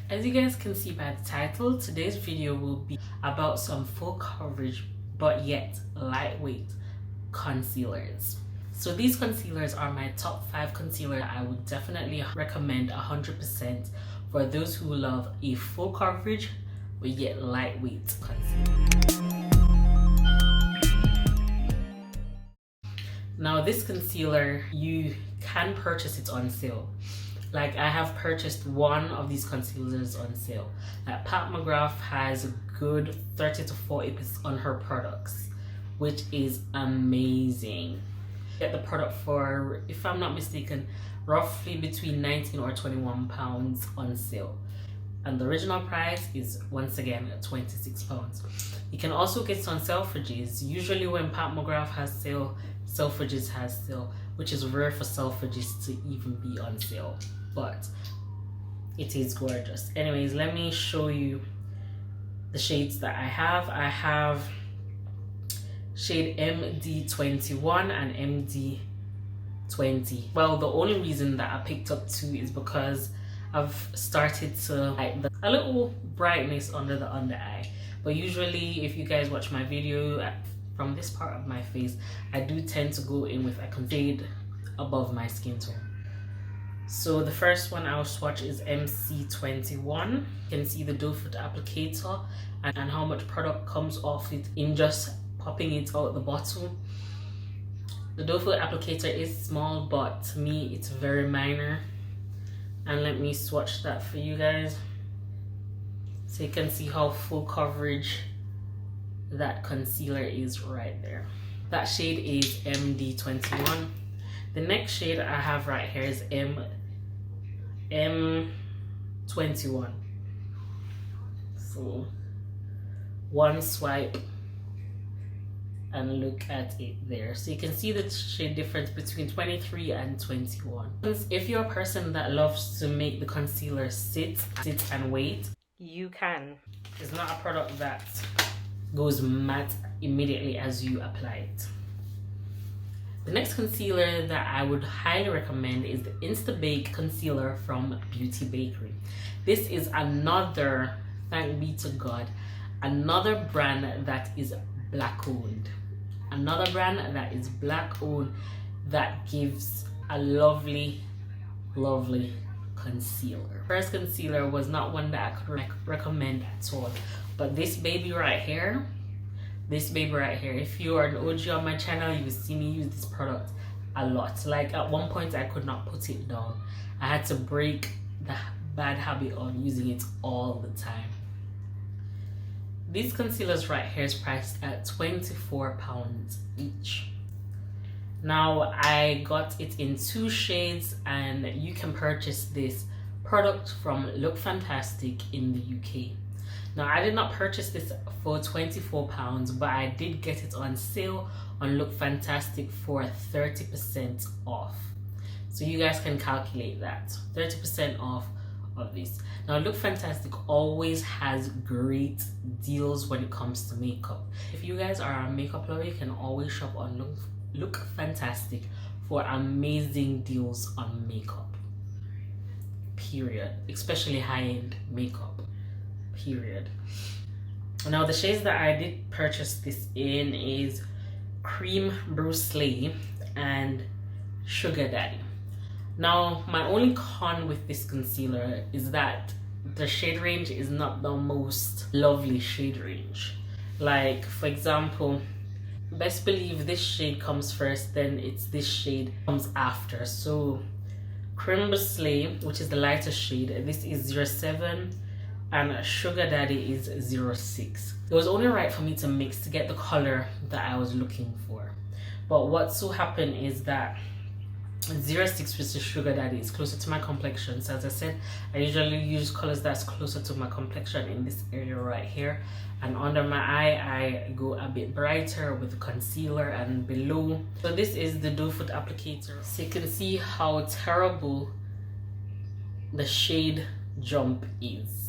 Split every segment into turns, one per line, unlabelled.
As you guys can see by the title, today's video will be about some full coverage but yet lightweight concealers. So these concealers are my top 5 concealers I would definitely recommend 100% for those who love a full coverage but yet lightweight concealer. Now this concealer, you can purchase it on sale. Like, I have purchased one of these concealers on sale. Like, Pat McGrath has a good 30 to 40% on her products, which is amazing. Get the product for, if I'm not mistaken, roughly between 19 or 21 pounds on sale. And the original price is once again 26 pounds. You can also get it on Selfridges. Usually when Pat McGrath has sale, Selfridges has sale, which is rare for Selfridges to even be on sale, but it is gorgeous. Anyways, let me show you the shades that I have. I have shade MD21 and MD20. Well, the only reason that I picked up 2 is because I've started to like a little brightness under the under eye. But usually if you guys watch my video from this part of my face, I do tend to go in with a shade above my skin tone. So the first one I'll swatch is MC21. You can see the doe foot applicator and how much product comes off it in just popping it out the bottle. The doe foot applicator is small, but to me it's very minor. And let me swatch that for you guys so you can see how full coverage that concealer is right there. That shade is MD21. The next shade I have right here is M21. So one swipe and look at it there. So you can see the shade difference between 23 and 21. If you're a person that loves to make the concealer sit and wait, you can. It's not a product that goes matte immediately as you apply it. The next concealer that I would highly recommend is the Insta Bake concealer from Bakerie. This is another, thank be to God, another brand that is black owned. Another brand that is black owned that gives a lovely concealer. First concealer was not one that I could recommend at all, but this baby right here, if you are an OG on my channel, you will see me use this product a lot. Like, at one point I could not put it down. I had to break the bad habit of using it all the time. These concealers right here is priced at £24 each. Now I got it in 2 shades, and you can purchase this product from Look Fantastic in the UK. Now I did not purchase this for £24, but I did get it on sale on Look Fantastic for 30% off. So you guys can calculate that, 30% off of this. Now Look Fantastic always has great deals when it comes to makeup. If you guys are a makeup lover, you can always shop on Look Fantastic for amazing deals on makeup, period. Especially high-end makeup, period. Now the shades that I did purchase this in is Cream, bru-layee and Sugar Daddy. Now my only con with this concealer is that the shade range is not the most lovely shade range. Like, for example, best believe this shade comes first, then it's this shade comes after. So Creme, bru-layee, which is the lightest shade, this is 07, and Sugar Daddy is 06. It was only right for me to mix to get the color that I was looking for. But what so happened is that 06, which is Sugar Daddy, is closer to my complexion. So as I said, I usually use colors that's closer to my complexion in this area right here. And under my eye, I go a bit brighter with the concealer, and below. So this is the doe foot applicator. So you can see how terrible the shade jump is.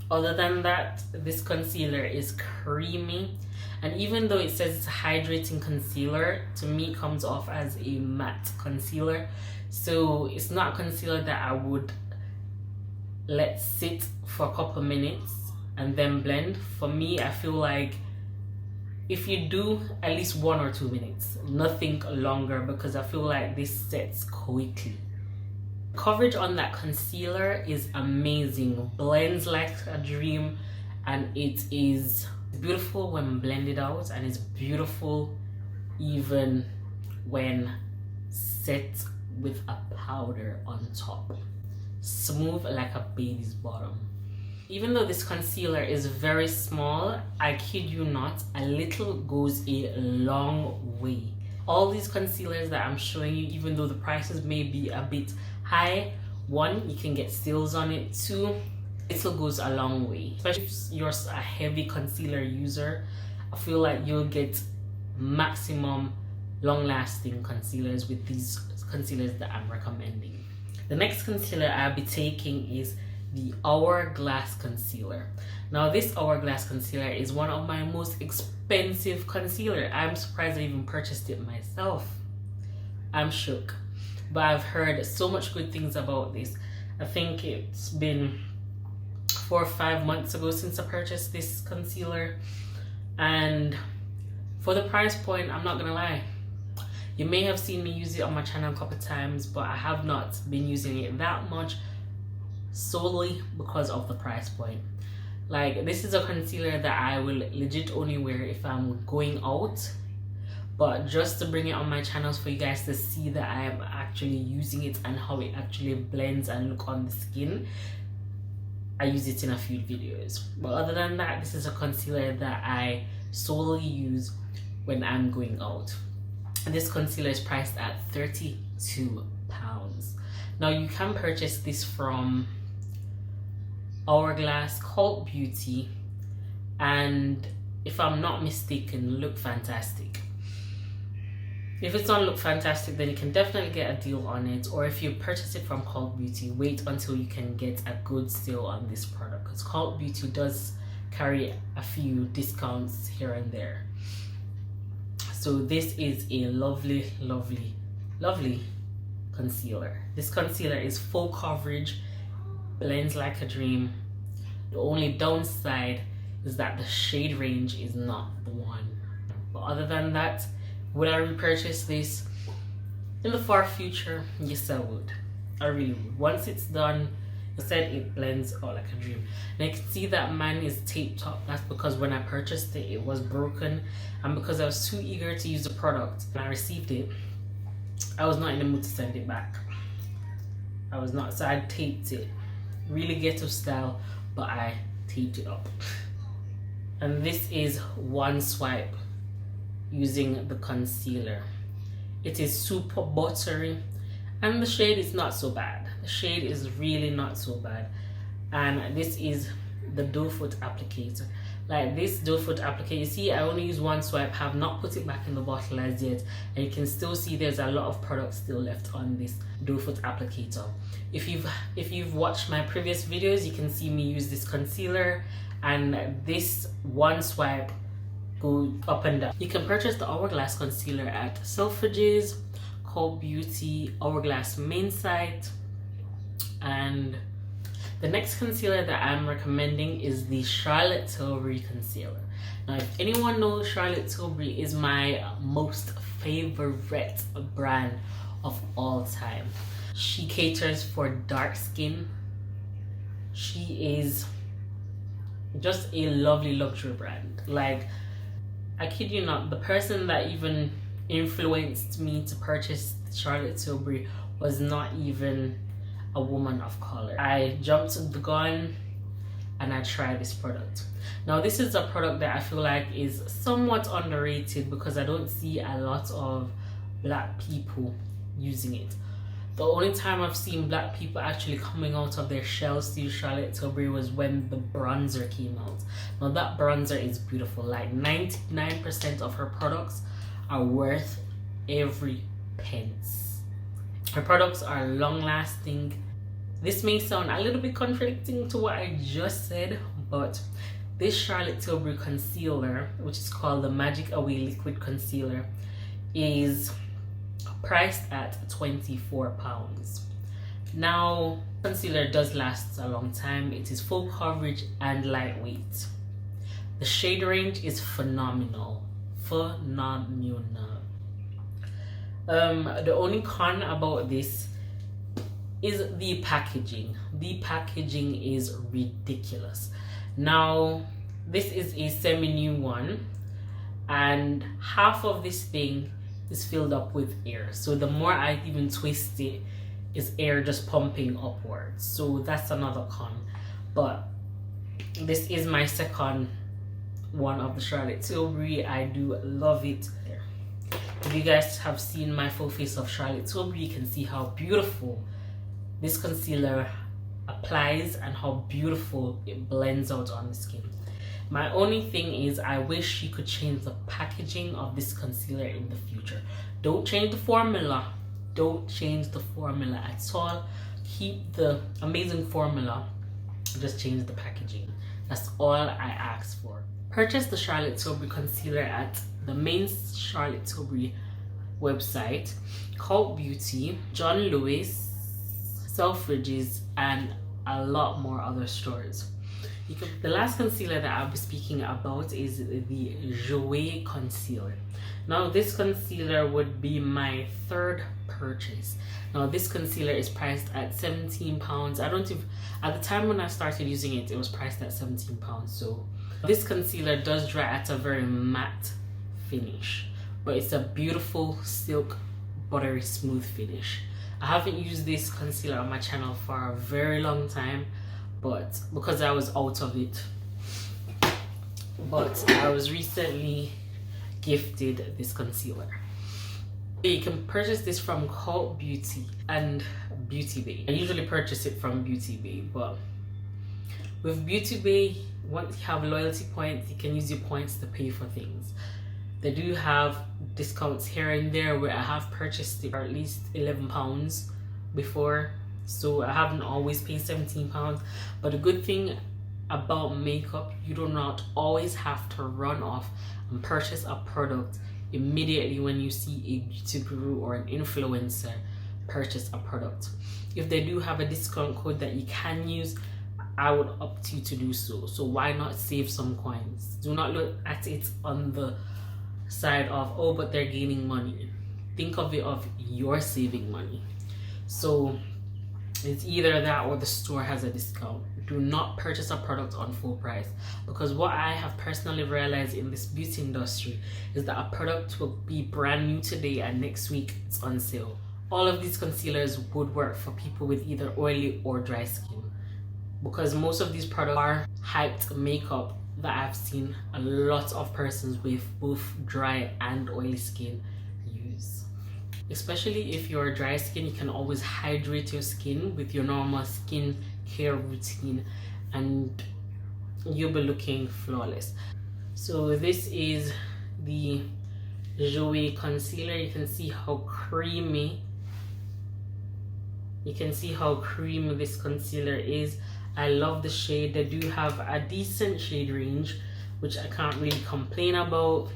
Other than that, this concealer is creamy. And even though it says it's a hydrating concealer, to me it comes off as a matte concealer. So it's not a concealer that I would let sit for a couple minutes and then blend. For me, I feel like if you do at least 1 or 2 minutes, nothing longer, because I feel like this sets quickly. Coverage on that concealer is amazing, blends like a dream, and it is beautiful when blended out, and it's beautiful even when set with a powder on top. Smooth like a baby's bottom. Even though this concealer is very small, I kid you not, a little goes a long way. All these concealers that I'm showing you, even though the prices may be a bit high, 1, you can get sales on it. 2, little goes a long way. Especially if you're a heavy concealer user, I feel like you'll get maximum long-lasting concealers with these concealers that I'm recommending. The next concealer I'll be taking is the Hourglass concealer. Now this Hourglass concealer is one of my most expensive concealer. I'm surprised I even purchased it myself. I'm shook, but I've heard so much good things about this. I think it's been 4 or 5 months ago since I purchased this concealer, and for the price point, I'm not gonna lie, you may have seen me use it on my channel a couple times, but I have not been using it that much, solely because of the price point. Like, this is a concealer that I will legit only wear if I'm going out, but just to bring it on my channels for you guys to see that I am actually using it and how it actually blends and look on the skin, I use it in a few videos. But other than that, this is a concealer that I solely use when I'm going out. And this concealer is priced at £32. Now you can purchase this from Hourglass, Cult Beauty, and if I'm not mistaken, Look Fantastic. If it's on Look Fantastic, then you can definitely get a deal on it, or if you purchase it from Cult Beauty, wait until you can get a good sale on this product, because Cult Beauty does carry a few discounts here and there. So this is a lovely, lovely, lovely concealer. This concealer is full coverage, blends like a dream. The only downside is that the shade range is not the one. But other than that, would I repurchase this in the far future? Yes, I would. I really would. Once it's done, I said it blends out like a dream. And I can see that mine is taped up. That's because when I purchased it, it was broken, and because I was too eager to use the product and I received it, I was not in the mood to send it back. I was not, so I taped it. Really ghetto style, but I taped it up. And this is one swipe using the concealer. It is super buttery, and the shade is not so bad. The shade is really not so bad. And this is the doe foot applicator. Like this doe foot applicator, you see I only use one swipe, have not put it back in the bottle as yet, and you can still see there's a lot of product still left on this doe foot applicator. If you've watched my previous videos, you can see me use this concealer, and this one swipe go up and down. You can purchase the Hourglass concealer at Selfridges, Cult Beauty, Hourglass main site, and the next concealer that I'm recommending is the Charlotte Tilbury concealer. Now, if anyone knows, Charlotte Tilbury is my most favorite brand of all time. She caters for dark skin. She is just a lovely luxury brand. Like, I kid you not, the person that even influenced me to purchase Charlotte Tilbury was not even a woman of color. I jumped the gun and I tried this product. Now this is a product that I feel like is somewhat underrated because I don't see a lot of black people using it. The only time I've seen black people actually coming out of their shells to use Charlotte Tilbury was when the bronzer came out. Now that bronzer is beautiful. Like 99% of her products are worth every pence. Her products are long lasting. This may sound a little bit contradicting to what I just said, but this Charlotte Tilbury concealer, which is called the Magic Away Liquid Concealer, is priced at £24. Now, concealer does last a long time. It is full coverage and lightweight. The shade range is phenomenal. Phenomenal. The only con about this is the packaging. The packaging is ridiculous. Now, this is a semi-new one, and half of this thing is filled up with air. So the more I even twist it, is air just pumping upwards. So that's another con. But this is my second one of the Charlotte Tilbury. I do love it. If you guys have seen my full face of Charlotte Tilbury, you can see how beautiful this concealer applies and how beautiful it blends out on the skin. My only thing is I wish you could change the packaging of this concealer in the future. Don't change the formula. Don't change the formula at all. Keep the amazing formula, just change the packaging. That's all I ask for. Purchase the Charlotte Tilbury concealer at the main Charlotte Tilbury website, Cult Beauty, John Lewis, Selfridges, and a lot more other stores. The last concealer that I'll be speaking about is the Jouer concealer. Now this concealer would be my third purchase. Now this concealer is priced at £17. I don't even, at the time when I started using it, it was priced at £17. So this concealer does dry at a very matte finish, but it's a beautiful silk buttery smooth finish. I haven't used this concealer on my channel for a very long time, but because I was out of it. But I was recently gifted this concealer. You can purchase this from Cult Beauty and Beauty Bay. I usually purchase it from Beauty Bay, but with Beauty Bay, once you have loyalty points, you can use your points to pay for things. They do have discounts here and there where I have purchased it for at least £11 before, so I haven't always paid £17. But the good thing about makeup, you do not always have to run off and purchase a product immediately when you see a beauty guru or an influencer purchase a product. If they do have a discount code that you can use, I would opt you to do so. So why not save some coins? Do not look at it on the side of, oh, but they're gaining money. Think of it of you're saving money. So it's either that or the store has a discount. Do not purchase a product on full price, because what I have personally realized in this beauty industry is that a product will be brand new today and next week it's on sale. All of these concealers would work for people with either oily or dry skin, because most of these products are hyped makeup that I've seen a lot of persons with both dry and oily skin use. Especially if you're dry skin, you can always hydrate your skin with your normal skin care routine and you'll be looking flawless. So this is the Jouer concealer. You can see how creamy this concealer is. I love the shade. They do have a decent shade range, which I can't really complain about.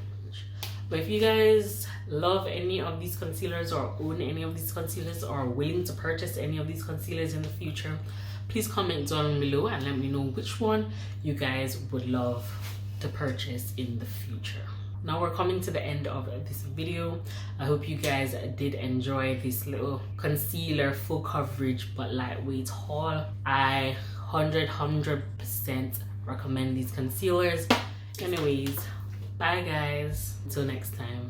But if you guys love any of these concealers or own any of these concealers or are willing to purchase any of these concealers in the future, please comment down below and let me know which one you guys would love to purchase in the future. Now we're coming to the end of this video. I hope you guys did enjoy this little concealer full coverage but lightweight haul. I 100% recommend these concealers. Anyways, bye guys, until next time.